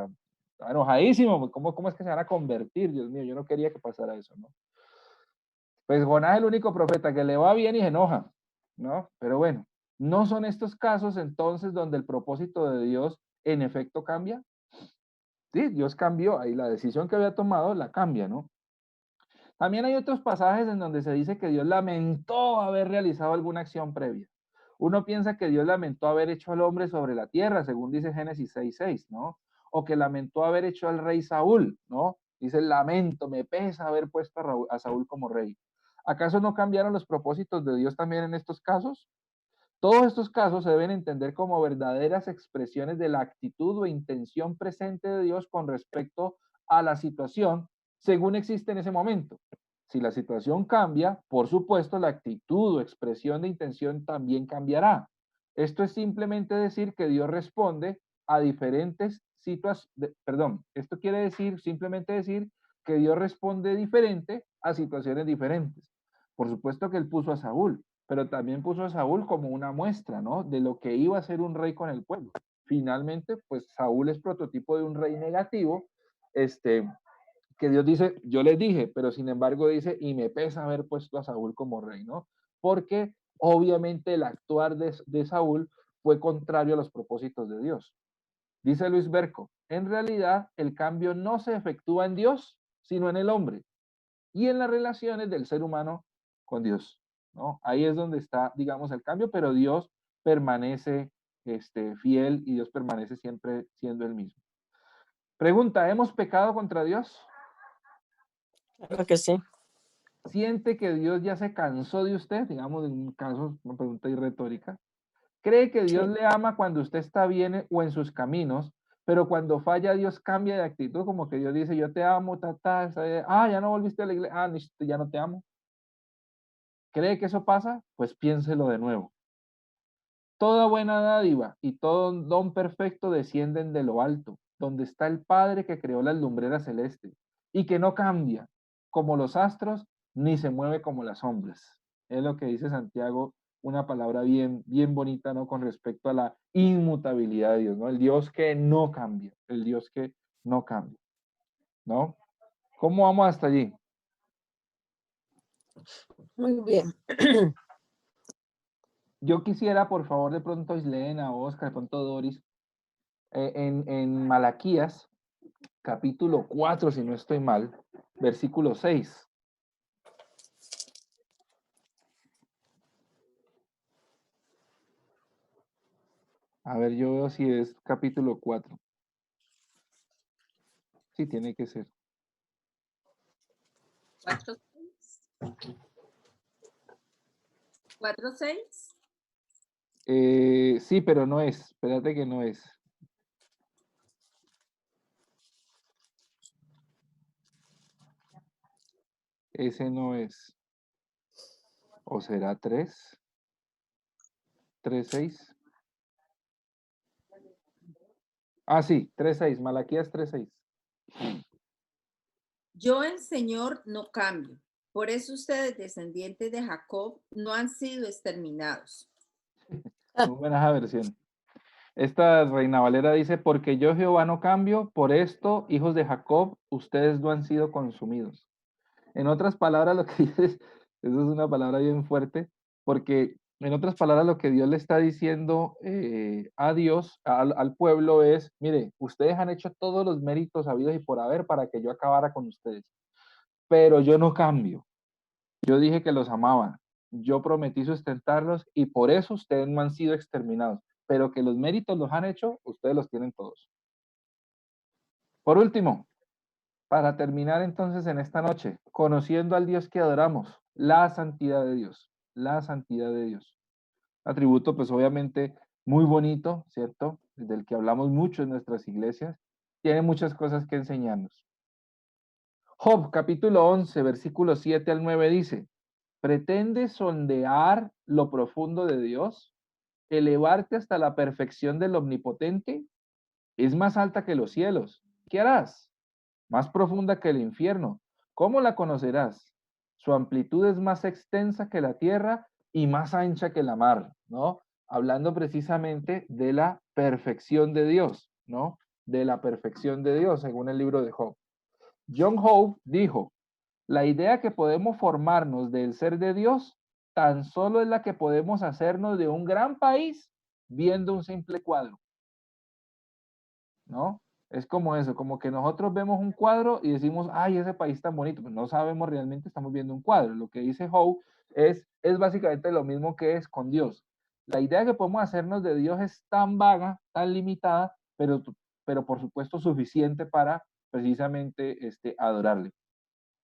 enojadísimo. ¿Cómo es que se van a convertir? Dios mío, yo no quería que pasara eso, ¿no? Pues Jonás es el único profeta que le va bien y se enoja, ¿no? Pero bueno, ¿no son estos casos entonces donde el propósito de Dios en efecto cambia? Sí, Dios cambió, ahí la decisión que había tomado la cambia, ¿no? También hay otros pasajes en donde se dice que Dios lamentó haber realizado alguna acción previa. Uno piensa que Dios lamentó haber hecho al hombre sobre la tierra, según dice Génesis 6:6, ¿no? O que lamentó haber hecho al rey Saúl, ¿no? Dice, lamento, me pesa haber puesto a Saúl como rey. ¿Acaso no cambiaron los propósitos de Dios también en estos casos? Todos estos casos se deben entender como verdaderas expresiones de la actitud o intención presente de Dios con respecto a la situación según existe en ese momento. Si la situación cambia, por supuesto, la actitud o expresión de intención también cambiará. Esto es simplemente decir que Dios responde a diferentes situaciones, perdón, esto quiere decir simplemente decir que Dios responde diferente a situaciones diferentes. Por supuesto que él puso a Saúl, pero también puso a Saúl como una muestra, ¿no? De lo que iba a ser un rey con el pueblo. Finalmente, pues Saúl es prototipo de un rey negativo, que Dios dice, yo les dije, pero sin embargo dice, y me pesa haber puesto a Saúl como rey, ¿no? Porque obviamente el actuar de Saúl fue contrario a los propósitos de Dios. Dice Luis Berco, en realidad el cambio no se efectúa en Dios, sino en el hombre y en las relaciones del ser humano con Dios, ¿no? Ahí es donde está, digamos, el cambio, pero Dios permanece fiel y Dios permanece siempre siendo el mismo. Pregunta, ¿hemos pecado contra Dios? Claro que sí. ¿Siente que Dios ya se cansó de usted? Digamos, en un caso, una pregunta retórica. ¿Cree que Dios Sí. le ama cuando usted está bien o en sus caminos, pero cuando falla Dios cambia de actitud, como que Dios dice, yo te amo, ya no volviste a la iglesia, ya no te amo? ¿Cree que eso pasa? Pues piénselo de nuevo. Toda buena dádiva y todo don perfecto descienden de lo alto, donde está el Padre que creó las lumbreras celestes y que no cambia como los astros ni se mueve como las sombras. Es lo que dice Santiago, una palabra bien, bien bonita, ¿no? Con respecto a la inmutabilidad de Dios, ¿no? El Dios que no cambia, el Dios que no cambia, ¿no? ¿Cómo vamos hasta allí? Muy bien. Yo quisiera, por favor, de pronto Islena, Oscar, de pronto Doris, en Malaquías, capítulo 4, si no estoy mal, versículo 6. A ver, yo veo si es capítulo 4. Sí, tiene que ser. 4:6. 4:6. Sí, pero no es. Espérate que no es. Ese no es. ¿O será 3? 3:6. Ah, sí, 3:6. Malaquías 3:6. Yo el Señor no cambio. Por eso ustedes, descendientes de Jacob, no han sido exterminados. Muy buena esa versión. Esta Reina Valera dice, porque yo Jehová no cambio, por esto, hijos de Jacob, ustedes no han sido consumidos. En otras palabras, lo que dices, eso es una palabra bien fuerte, porque en otras palabras, lo que Dios le está diciendo a Dios, al pueblo, es, mire, ustedes han hecho todos los méritos habidos y por haber para que yo acabara con ustedes, pero yo no cambio. Yo dije que los amaba, yo prometí sustentarlos y por eso ustedes no han sido exterminados, pero que los méritos los han hecho, ustedes los tienen todos. Por último, para terminar entonces en esta noche, conociendo al Dios que adoramos, la santidad de Dios, la santidad de Dios. Atributo pues obviamente muy bonito, ¿cierto? Del que hablamos mucho en nuestras iglesias, tiene muchas cosas que enseñarnos. Job capítulo 11, versículos 7 al 9 dice, ¿pretendes sondear lo profundo de Dios? ¿Elevarte hasta la perfección del Omnipotente? Es más alta que los cielos. ¿Qué harás? Más profunda que el infierno. ¿Cómo la conocerás? Su amplitud es más extensa que la tierra y más ancha que la mar, ¿no? Hablando precisamente de la perfección de Dios, ¿no? De la perfección de Dios, según el libro de Job. John Hope dijo, la idea que podemos formarnos del ser de Dios tan solo es la que podemos hacernos de un gran país viendo un simple cuadro, ¿no? Es como eso, como que nosotros vemos un cuadro y decimos, ay, ese país tan bonito, pues no sabemos realmente, estamos viendo un cuadro. Lo que dice Howe es básicamente lo mismo que es con Dios. La idea que podemos hacernos de Dios es tan vaga, tan limitada, pero por supuesto suficiente para precisamente adorarle.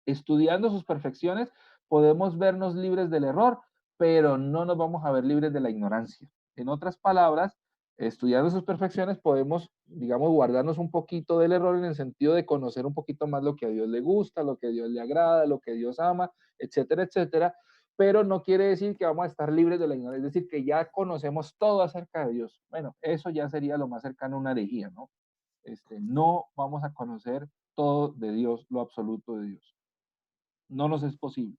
Estudiando sus perfecciones, podemos vernos libres del error, pero no nos vamos a ver libres de la ignorancia. En otras palabras, estudiando sus perfecciones podemos, digamos, guardarnos un poquito del error en el sentido de conocer un poquito más lo que a Dios le gusta, lo que a Dios le agrada, lo que Dios ama, etcétera, etcétera, pero no quiere decir que vamos a estar libres de la ignorancia, es decir, que ya conocemos todo acerca de Dios. Bueno, eso ya sería lo más cercano a una herejía, ¿no? No vamos a conocer todo de Dios, lo absoluto de Dios. No nos es posible.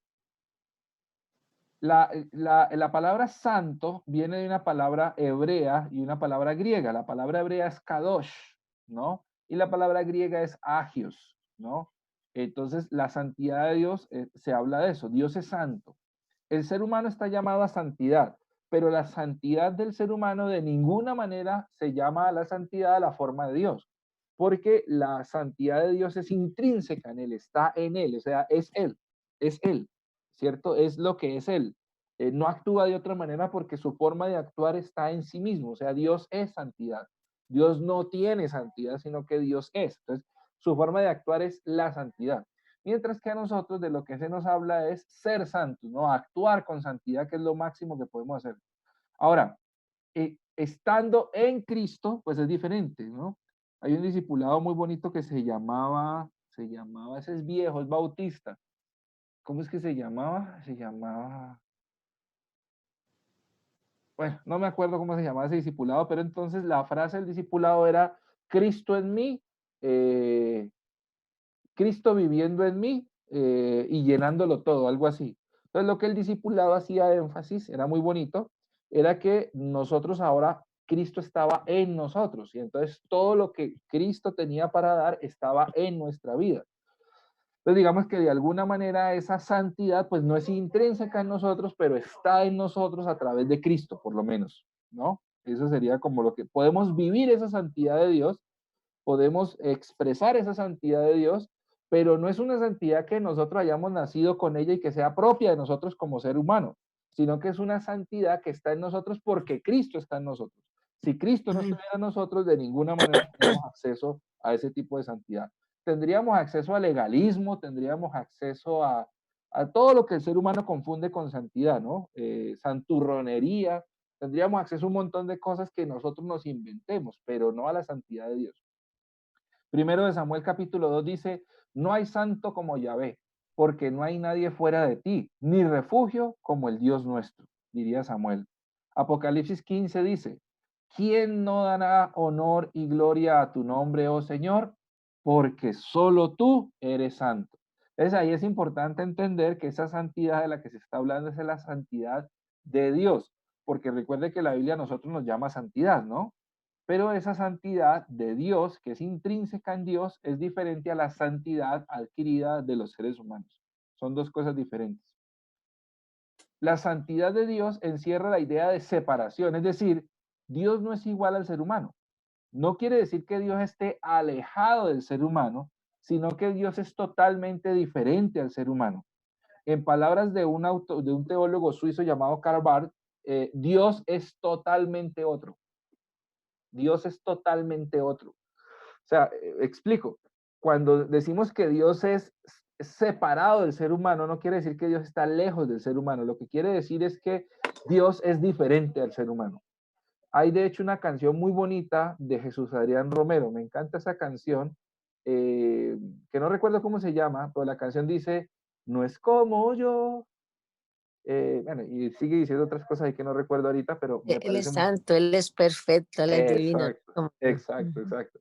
La palabra santo viene de una palabra hebrea y una palabra griega. La palabra hebrea es kadosh, ¿no? Y la palabra griega es agios, ¿no? Entonces, la santidad de Dios, se habla de eso. Dios es santo. El ser humano está llamado a santidad, pero la santidad del ser humano de ninguna manera se llama a la santidad a la forma de Dios, porque la santidad de Dios es intrínseca en él, está en él, o sea, es él, ¿cierto? Es lo que es él. No actúa de otra manera porque su forma de actuar está en sí mismo, o sea, Dios es santidad. Dios no tiene santidad, sino que Dios es. Entonces, su forma de actuar es la santidad. Mientras que a nosotros de lo que se nos habla es ser santos, ¿no? Actuar con santidad, que es lo máximo que podemos hacer. Ahora, estando en Cristo, pues es diferente, ¿no? Hay un discipulado muy bonito que ese es viejo, es Bautista. ¿Cómo es que se llamaba? Bueno, no me acuerdo cómo se llamaba ese discipulado, pero entonces la frase del discipulado era, Cristo en mí, Cristo viviendo en mí y llenándolo todo, algo así. Entonces lo que el discipulado hacía énfasis, era muy bonito, era que nosotros ahora, Cristo estaba en nosotros y entonces todo lo que Cristo tenía para dar estaba en nuestra vida. Entonces digamos que de alguna manera esa santidad pues no es intrínseca en nosotros, pero está en nosotros a través de Cristo, por lo menos, ¿no? Eso sería como lo que podemos vivir esa santidad de Dios, podemos expresar esa santidad de Dios, pero no es una santidad que nosotros hayamos nacido con ella y que sea propia de nosotros como ser humano, sino que es una santidad que está en nosotros porque Cristo está en nosotros. Si Cristo no estuviera en nosotros, de ninguna manera tendríamos acceso a ese tipo de santidad. Tendríamos acceso a legalismo, tendríamos acceso a todo lo que el ser humano confunde con santidad, ¿no? Santurronería, tendríamos acceso a un montón de cosas que nosotros nos inventemos, pero no a la santidad de Dios. Primero de Samuel capítulo 2 dice, no hay santo como Yahvé, porque no hay nadie fuera de ti, ni refugio como el Dios nuestro, diría Samuel. Apocalipsis 15 dice, ¿quién no dará honor y gloria a tu nombre, oh Señor? Porque solo tú eres santo. Entonces ahí es importante entender que esa santidad de la que se está hablando es la santidad de Dios, porque recuerde que la Biblia a nosotros nos llama santidad, ¿no? Pero esa santidad de Dios, que es intrínseca en Dios, es diferente a la santidad adquirida de los seres humanos. Son dos cosas diferentes. La santidad de Dios encierra la idea de separación, es decir, Dios no es igual al ser humano. No quiere decir que Dios esté alejado del ser humano, sino que Dios es totalmente diferente al ser humano. En palabras de de un teólogo suizo llamado Karl Barth, Dios es totalmente otro. Dios es totalmente otro. O sea, explico. Cuando decimos que Dios es separado del ser humano, no quiere decir que Dios está lejos del ser humano. Lo que quiere decir es que Dios es diferente al ser humano. Hay de hecho una canción muy bonita de Jesús Adrián Romero. Me encanta esa canción, que no recuerdo cómo se llama, pero la canción dice, no es como yo. Bueno, y sigue diciendo otras cosas ahí que no recuerdo ahorita, pero me Él es parece muy... santo, Él es perfecto, Él es divino. Exacto, exacto, exacto.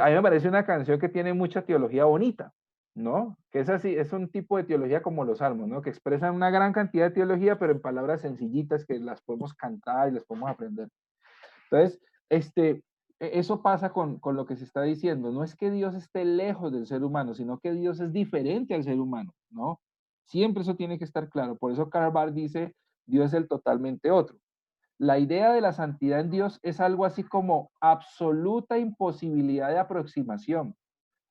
A mí me parece una canción que tiene mucha teología bonita, ¿no? Que es así, es un tipo de teología como los salmos, ¿no? Que expresan una gran cantidad de teología, pero en palabras sencillitas que las podemos cantar y las podemos aprender. Entonces, eso pasa con lo que se está diciendo. No es que Dios esté lejos del ser humano, sino que Dios es diferente al ser humano, ¿no? Siempre eso tiene que estar claro. Por eso Karl Barth dice, Dios es el totalmente otro. La idea de la santidad en Dios es algo así como absoluta imposibilidad de aproximación,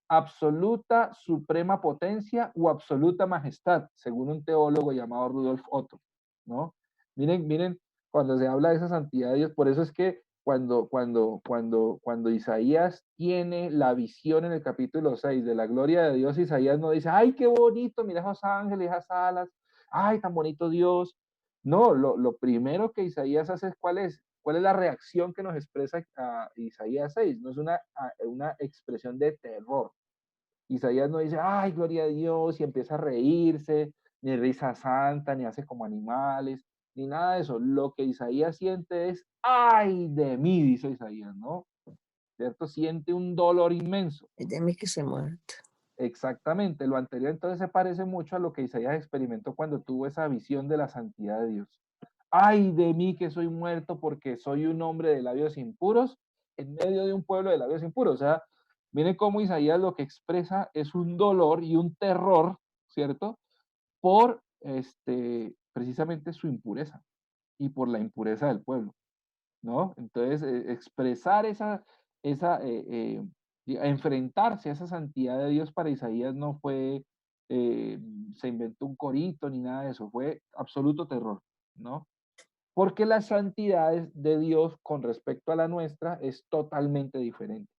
absoluta suprema potencia o absoluta majestad, según un teólogo llamado Rudolf Otto, ¿no? Miren, cuando se habla de esa santidad de Dios, por eso es que cuando Isaías tiene la visión en el capítulo 6 de la gloria de Dios, Isaías no dice, ay, qué bonito, mira esos ángeles, esas alas, ay, tan bonito Dios. No, lo primero que Isaías hace es cuál es la reacción que nos expresa Isaías 6. No es una expresión de terror. Isaías no dice, ay, gloria a Dios, y empieza a reírse, ni risa santa, ni hace como animales, ni nada de eso. Lo que Isaías siente es, ay de mí, dice Isaías, ¿no? ¿Cierto? Siente un dolor inmenso. Es de mí que se muerto. Exactamente. Lo anterior entonces se parece mucho a lo que Isaías experimentó cuando tuvo esa visión de la santidad de Dios. Ay de mí que soy muerto porque soy un hombre de labios impuros en medio de un pueblo de labios impuros. O sea, miren cómo Isaías lo que expresa es un dolor y un terror, ¿cierto? Por precisamente su impureza y por la impureza del pueblo, ¿no? Entonces, expresar enfrentarse a esa santidad de Dios para Isaías no fue, eh, se inventó un corito ni nada de eso, fue absoluto terror, ¿no? Porque la santidad de Dios con respecto a la nuestra es totalmente diferente.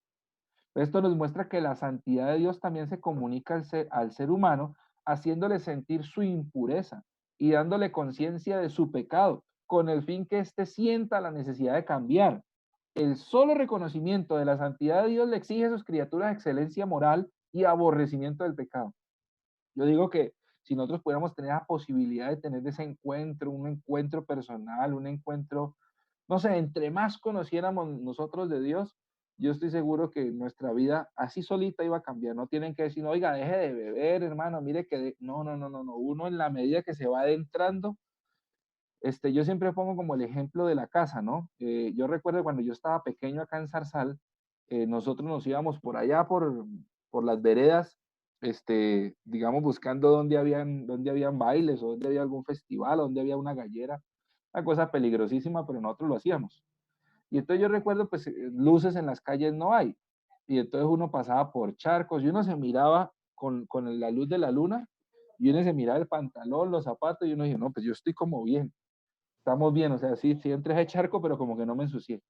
Esto nos muestra que la santidad de Dios también se comunica al ser humano, haciéndole sentir su impureza y dándole conciencia de su pecado, con el fin que éste sienta la necesidad de cambiar. El solo reconocimiento de la santidad de Dios le exige a sus criaturas excelencia moral y aborrecimiento del pecado. Yo digo que si nosotros pudiéramos tener la posibilidad de tener ese encuentro, un encuentro personal, un encuentro, no sé, entre más conociéramos nosotros de Dios, yo estoy seguro que nuestra vida así solita iba a cambiar. No tienen que decir, oiga, deje de beber, hermano, mire que... No, no, no, no, no. Uno en la medida que se va adentrando, yo siempre pongo como el ejemplo de la casa, ¿no? Yo recuerdo cuando yo estaba pequeño acá en Zarzal, nosotros nos íbamos por allá, por las veredas, digamos, buscando dónde habían bailes o dónde había algún festival o dónde había una gallera. Una cosa peligrosísima, pero nosotros lo hacíamos. Y entonces yo recuerdo, pues, luces en las calles no hay. Y entonces uno pasaba por charcos y uno se miraba con la luz de la luna y uno se miraba el pantalón, los zapatos y uno dice, no, pues yo estoy como bien, estamos bien, o sea, sí, sí entré a ese charco, pero como que no me ensucié.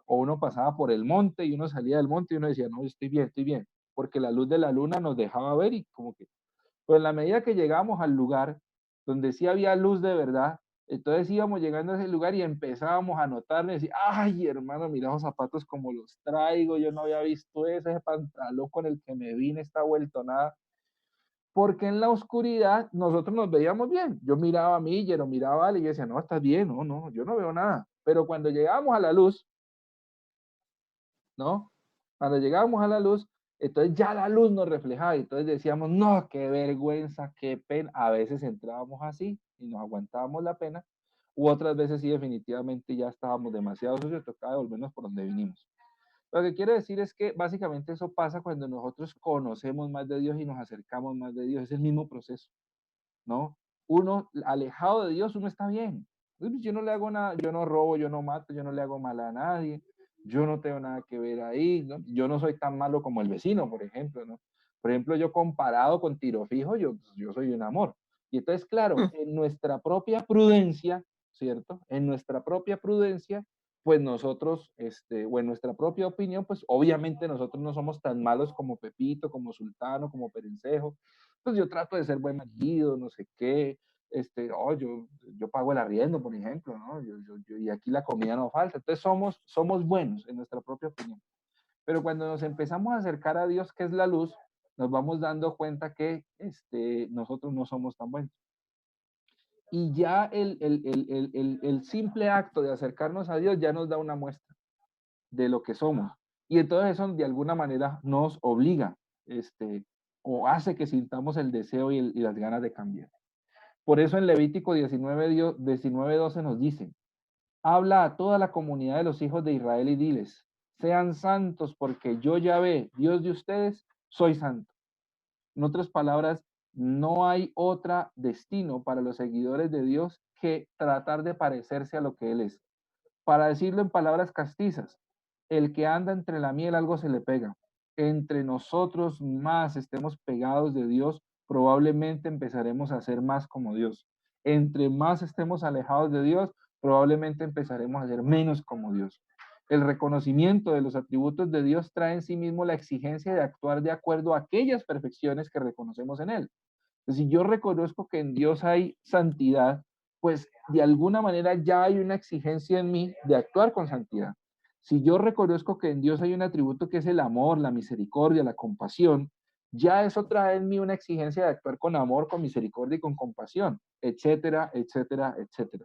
O uno pasaba por el monte y uno salía del monte y uno decía, no, estoy bien, porque la luz de la luna nos dejaba ver y como que, pues en la medida que llegamos al lugar donde sí había luz de verdad, entonces íbamos llegando a ese lugar y empezábamos a notarle y decir, ay, hermano, mira los zapatos como los traigo, yo no había visto eso, ese pantalón con el que me vine está vuelto nada. Porque en la oscuridad nosotros nos veíamos bien. Yo miraba a Miller o miraba a Ale y yo decía, no, estás bien, no, no, yo no veo nada. Pero cuando llegábamos a la luz, ¿no? Cuando llegábamos a la luz, entonces ya la luz nos reflejaba y entonces decíamos, no, qué vergüenza, qué pena. A veces entrábamos así y nos aguantábamos la pena, u otras veces sí definitivamente ya estábamos demasiado sucios, tocaba devolvernos por donde vinimos. Lo que quiero decir es que básicamente eso pasa cuando nosotros conocemos más de Dios y nos acercamos más de Dios, es el mismo proceso. ¿No? Uno alejado de Dios, uno está bien. Yo no le hago nada, yo no robo, yo no mato, yo no le hago mal a nadie, yo no tengo nada que ver ahí, ¿no? Yo no soy tan malo como el vecino, por ejemplo, ¿no? Por ejemplo, yo comparado con Tiro Fijo, yo soy un amor. Y entonces, claro, Mm. en nuestra propia prudencia, ¿cierto? En nuestra propia prudencia, pues nosotros, o en nuestra propia opinión, pues obviamente nosotros no somos tan malos como Pepito, como Sultano, como Perencejo, pues yo trato de ser buen marido, no sé qué, oh, yo pago el arriendo, por ejemplo, ¿no? Y aquí la comida no falta. Entonces somos buenos en nuestra propia opinión. Pero cuando nos empezamos a acercar a Dios, que es la luz, nos vamos dando cuenta que nosotros no somos tan buenos. Y ya el simple acto de acercarnos a Dios ya nos da una muestra de lo que somos. Y entonces eso de alguna manera nos obliga, o hace que sintamos el deseo y las ganas de cambiar. Por eso en Levítico 19:12 nos dice, habla a toda la comunidad de los hijos de Israel y diles, sean santos porque yo Yahvé, Dios de ustedes, soy santo. En otras palabras, no hay otro destino para los seguidores de Dios que tratar de parecerse a lo que Él es. Para decirlo en palabras castizas, el que anda entre la miel algo se le pega. Entre nosotros más estemos pegados de Dios, probablemente empezaremos a ser más como Dios. Entre más estemos alejados de Dios, probablemente empezaremos a ser menos como Dios. El reconocimiento de los atributos de Dios trae en sí mismo la exigencia de actuar de acuerdo a aquellas perfecciones que reconocemos en Él. Si yo reconozco que en Dios hay santidad, pues de alguna manera ya hay una exigencia en mí de actuar con santidad. Si yo reconozco que en Dios hay un atributo que es el amor, la misericordia, la compasión, ya eso trae en mí una exigencia de actuar con amor, con misericordia y con compasión, etcétera, etcétera, etcétera.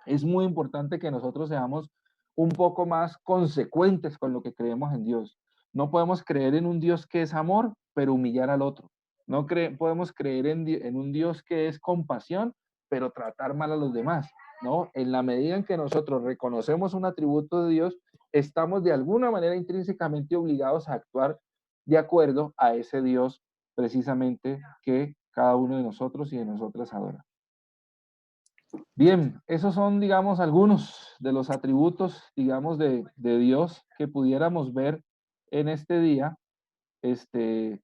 Es muy importante que nosotros seamos un poco más consecuentes con lo que creemos en Dios. No podemos creer en un Dios que es amor, pero humillar al otro. No podemos creer en un Dios que es compasión, pero tratar mal a los demás. ¿No? En la medida en que nosotros reconocemos un atributo de Dios, estamos de alguna manera intrínsecamente obligados a actuar de acuerdo a ese Dios precisamente que cada uno de nosotros y de nosotras adora. Bien, esos son, digamos, algunos de los atributos, digamos, de Dios que pudiéramos ver en este día, este,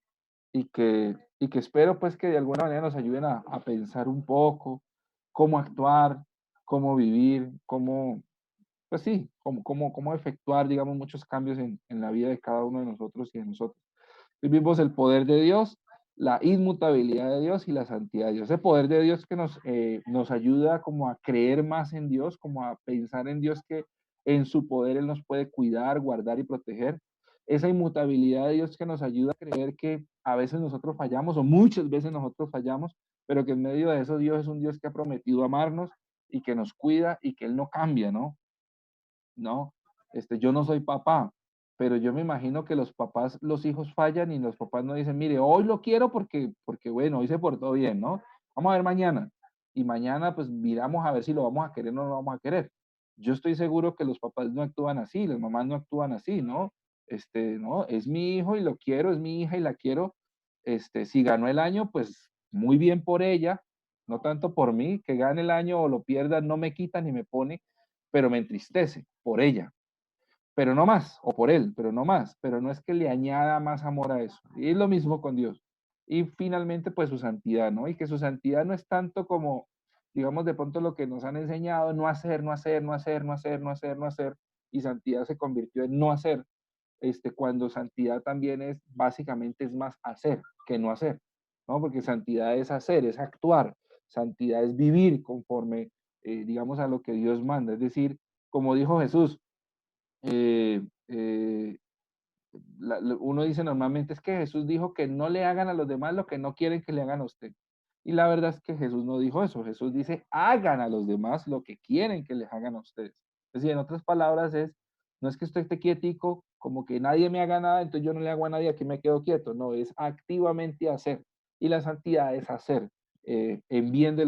y que espero, pues, que de alguna manera nos ayuden a pensar un poco cómo actuar, cómo vivir, cómo, pues sí, cómo efectuar, digamos, muchos cambios en la vida de cada uno de nosotros y de nosotros. Vivimos el poder de Dios, la inmutabilidad de Dios y la santidad de Dios. Ese poder de Dios que nos ayuda como a creer más en Dios, como a pensar en Dios que en su poder Él nos puede cuidar, guardar y proteger. Esa inmutabilidad de Dios que nos ayuda a creer que a veces nosotros fallamos o muchas veces nosotros fallamos, pero que en medio de eso Dios es un Dios que ha prometido amarnos y que nos cuida y que Él no cambia, ¿no? ¿No? Yo no soy papá, pero yo me imagino que los papás, los hijos fallan y los papás no dicen, mire, hoy lo quiero porque bueno, hoy se portó bien, ¿no? Vamos a ver mañana. Y mañana pues miramos a ver si lo vamos a querer o no lo vamos a querer. Yo estoy seguro que los papás no actúan así, las mamás no actúan así, ¿no? No, es mi hijo y lo quiero, es mi hija y la quiero, Si ganó el año, pues muy bien por ella, no tanto por mí, que gane el año o lo pierda, no me quita ni me pone, pero me entristece por ella, pero no más, o por él, pero no más, pero no es que le añada más amor a eso. Y es lo mismo con Dios. Y finalmente, pues su santidad, ¿no? Y que su santidad no es tanto como, digamos, de pronto lo que nos han enseñado, no hacer, no hacer, no hacer, no hacer, no hacer, no hacer, y santidad se convirtió en no hacer, cuando santidad también es, básicamente es más hacer que no hacer, ¿no? Porque santidad es hacer, es actuar, santidad es vivir conforme, digamos, a lo que Dios manda. Es decir, como dijo Jesús, eh, eh, uno dice normalmente es que Jesús dijo que no le hagan a los demás lo que no quieren que le hagan a usted. Y la verdad es que Jesús no dijo eso. Jesús dice, hagan a los demás lo que quieren que les hagan a ustedes. Es decir, en otras palabras es, no es que usted esté quietico, como que nadie me haga nada, entonces yo no le hago a nadie, aquí me quedo quieto. No, es activamente hacer. Y la santidad es hacer en bien de